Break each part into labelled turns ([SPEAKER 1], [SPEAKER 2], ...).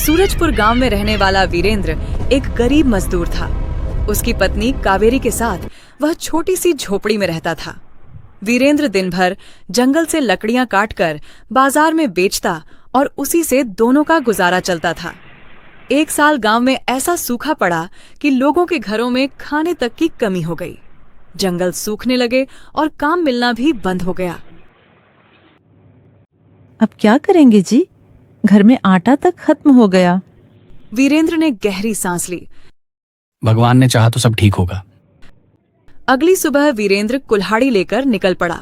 [SPEAKER 1] सूरजपुर गांव में रहने वाला वीरेंद्र एक गरीब मजदूर था। उसकी पत्नी कावेरी के साथ वह छोटी सी झोपड़ी में रहता था। वीरेंद्र दिन भर जंगल से लकड़ियां काटकर बाजार में बेचता और उसी से दोनों का गुजारा चलता था। एक साल गांव में ऐसा सूखा पड़ा कि लोगों के घरों में खाने तक की कमी हो गई। जंगल सूखने लगे और काम मिलना भी बंद हो गया।
[SPEAKER 2] अब क्या करेंगे जी? घर में आटा तक खत्म हो गया।
[SPEAKER 1] वीरेंद्र ने गहरी सांस ली।
[SPEAKER 3] भगवान ने चाहा तो सब ठीक होगा।
[SPEAKER 1] अगली सुबह वीरेंद्र कुल्हाड़ी लेकर निकल पड़ा।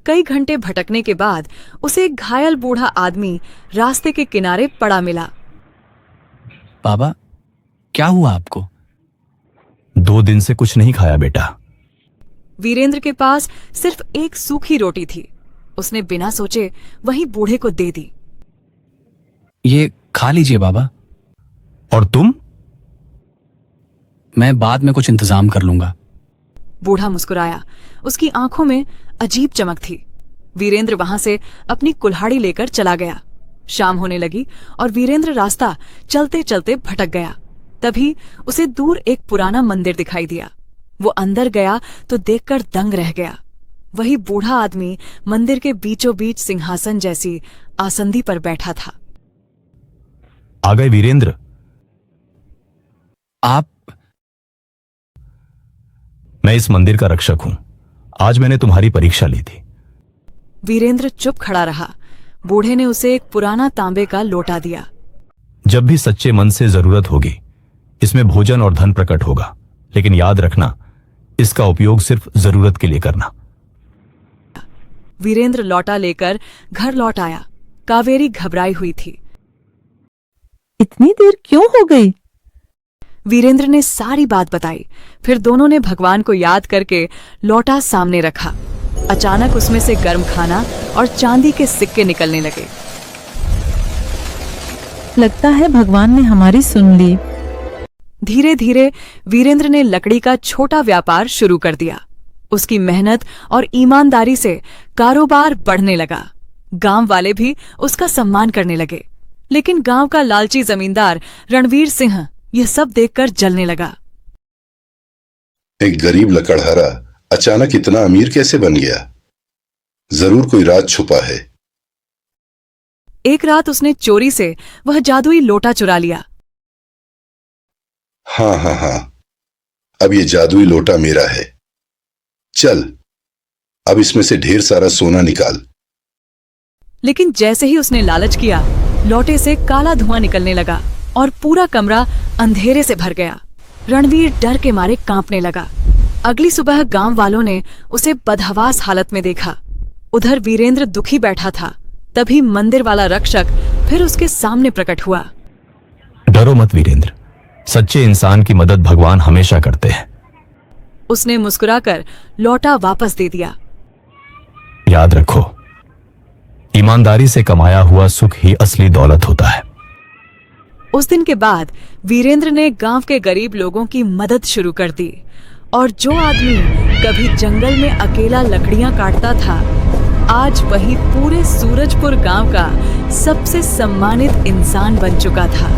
[SPEAKER 1] कई घंटे भटकने के बाद उसे एक घायल बूढ़ा आदमी रास्ते के किनारे पड़ा मिला।
[SPEAKER 3] बाबा, क्या हुआ आपको?
[SPEAKER 4] 2 दिन से कुछ नहीं खाया बेटा।
[SPEAKER 1] वीरेंद्र के पास सिर्फ एक सूखी रोटी थी। उसने बिना सोचे वहीं बूढ़े को दे दी।
[SPEAKER 3] ये खा लीजिए बाबा।
[SPEAKER 4] और तुम?
[SPEAKER 3] मैं बाद में कुछ इंतजाम कर लूंगा।
[SPEAKER 1] बूढ़ा मुस्कुराया। उसकी आंखों में अजीब चमक थी। वीरेंद्र वहां से अपनी कुल्हाड़ी लेकर चला गया। शाम होने लगी और वीरेंद्र रास्ता चलते चलते भटक गया। तभी उसे दूर एक पुराना मंदिर दिखाई दिया। वो अंदर गया तो देखकर दंग रह गया। वही बूढ़ा आदमी मंदिर के बीचों बीच सिंहासन जैसी आसंदी पर बैठा था।
[SPEAKER 4] आ गए वीरेंद्र?
[SPEAKER 3] आप?
[SPEAKER 4] मैं इस मंदिर का रक्षक हूं। आज मैंने तुम्हारी परीक्षा ली थी।
[SPEAKER 1] वीरेंद्र चुप खड़ा रहा। बूढ़े ने उसे एक पुराना तांबे का लोटा दिया।
[SPEAKER 4] जब भी सच्चे मन से जरूरत होगी, इसमें भोजन और धन प्रकट होगा, लेकिन याद रखना, इसका उपयोग सिर्फ जरूरत के लिए करना।
[SPEAKER 1] वीरेंद्र लौटा लेकर घर लौट आया। कावेरी घबराई हुई थी।
[SPEAKER 2] इतनी देर क्यों हो गई?
[SPEAKER 1] वीरेंद्र ने सारी बात बताई। फिर दोनों ने भगवान को याद करके लौटा सामने रखा। अचानक उसमें से गर्म खाना और चांदी के सिक्के निकलने लगे।
[SPEAKER 2] लगता है भगवान ने हमारी सुन ली।
[SPEAKER 1] धीरे धीरे वीरेंद्र ने लकड़ी का छोटा व्यापार शुरू कर दिया। उसकी मेहनत और ईमानदारी से कारोबार बढ़ने लगा। गांव वाले भी उसका सम्मान करने लगे। लेकिन गांव का लालची जमींदार रणवीर सिंह यह सब देखकर जलने लगा।
[SPEAKER 5] एक गरीब लकड़हारा अचानक इतना अमीर कैसे बन गया? जरूर कोई राज छुपा है।
[SPEAKER 1] एक रात उसने चोरी से वह जादुई लोटा चुरा लिया।
[SPEAKER 5] हाँ, अब ये जादुई लोटा मेरा है। चल, अब इसमें से ढेर सारा सोना निकाल।
[SPEAKER 1] लेकिन जैसे ही उसने लालच किया, लोटे से काला धुआं निकलने लगा और पूरा कमरा अंधेरे से भर गया। रणवीर डर के मारे कांपने लगा। अगली सुबह गांव वालों ने उसे बदहवास हालत में देखा। उधर वीरेंद्र दुखी बैठा था। तभी मंदिर वाला रक्षक फिर उसके सामने प्रकट हुआ।
[SPEAKER 4] डरो मत वीरेंद्र, सच्चे इंसान की मदद भगवान हमेशा करते हैं।
[SPEAKER 1] उसने मुस्कुराकर लोटा वापस दे दिया।
[SPEAKER 4] याद रखो, ईमानदारी से कमाया हुआ सुख ही असली दौलत होता है।
[SPEAKER 1] उस दिन के बाद वीरेंद्र ने गांव के गरीब लोगों की मदद शुरू कर दी और जो आदमी कभी जंगल में अकेला लकड़ियां काटता था, आज वही पूरे सूरजपुर गांव का सबसे सम्मानित इंसान बन चुका था।